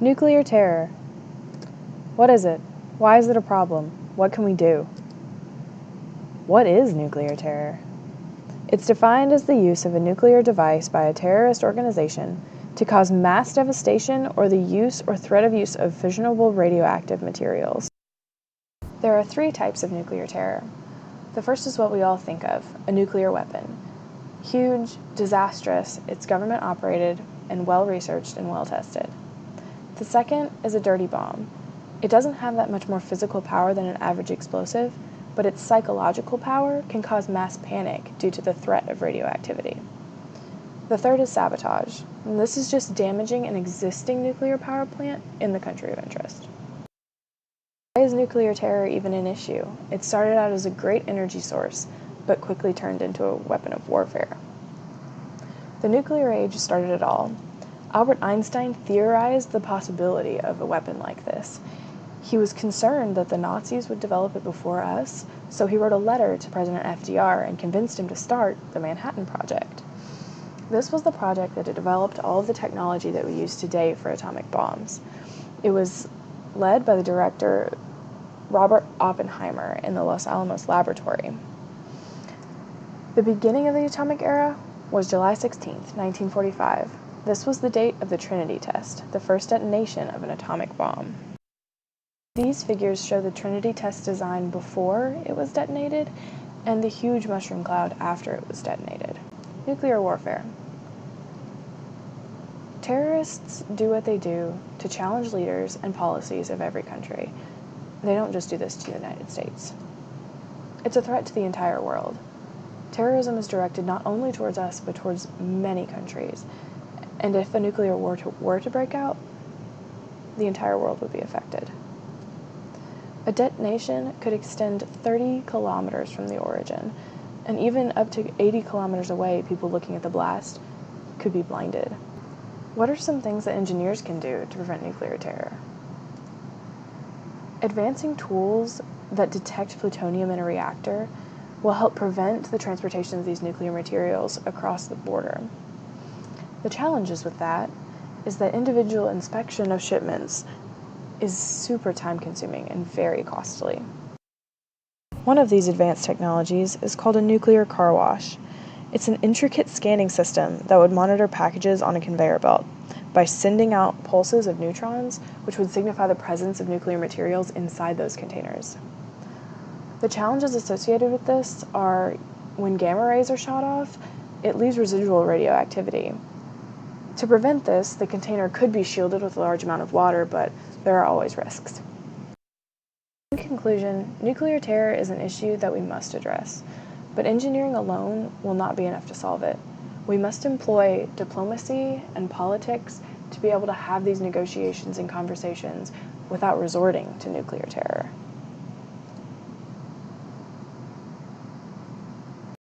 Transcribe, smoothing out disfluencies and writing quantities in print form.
Nuclear terror. What is it? Why is it a problem? What can we do? What is nuclear terror? It's defined as the use of a nuclear device by a terrorist organization to cause mass devastation or the use or threat of use of fissionable radioactive materials. There are 3 types of nuclear terror. The first is what we all think of, a nuclear weapon. Huge, disastrous, it's government operated, and well-researched and well-tested. The second is a dirty bomb. It doesn't have that much more physical power than an average explosive, but its psychological power can cause mass panic due to the threat of radioactivity. The third is sabotage, and this is just damaging an existing nuclear power plant in the country of interest. Why is nuclear terror even an issue? It started out as a great energy source, but quickly turned into a weapon of warfare. The nuclear age started it all. Albert Einstein theorized the possibility of a weapon like this. He was concerned that the Nazis would develop it before us, so he wrote a letter to President FDR and convinced him to start the Manhattan Project. This was the project that had developed all of the technology that we use today for atomic bombs. It was led by the director Robert Oppenheimer in the Los Alamos Laboratory. The beginning of the atomic era was July 16, 1945. This was the date of the Trinity test, the first detonation of an atomic bomb. These figures show the Trinity test design before it was detonated and the huge mushroom cloud after it was detonated. Nuclear warfare. Terrorists do what they do to challenge leaders and policies of every country. They don't just do this to the United States. It's a threat to the entire world. Terrorism is directed not only towards us, but towards many countries. And if a nuclear war were to break out, the entire world would be affected. A detonation could extend 30 kilometers from the origin, and even up to 80 kilometers away, people looking at the blast could be blinded. What are some things that engineers can do to prevent nuclear terror? Advancing tools that detect plutonium in a reactor will help prevent the transportation of these nuclear materials across the border. The challenges with that is that individual inspection of shipments is super time-consuming and very costly. One of these advanced technologies is called a nuclear car wash. It's an intricate scanning system that would monitor packages on a conveyor belt by sending out pulses of neutrons, which would signify the presence of nuclear materials inside those containers. The challenges associated with this are when gamma rays are shot off, it leaves residual radioactivity. To prevent this, the container could be shielded with a large amount of water, but there are always risks. In conclusion, nuclear terror is an issue that we must address, but engineering alone will not be enough to solve it. We must employ diplomacy and politics to be able to have these negotiations and conversations without resorting to nuclear terror.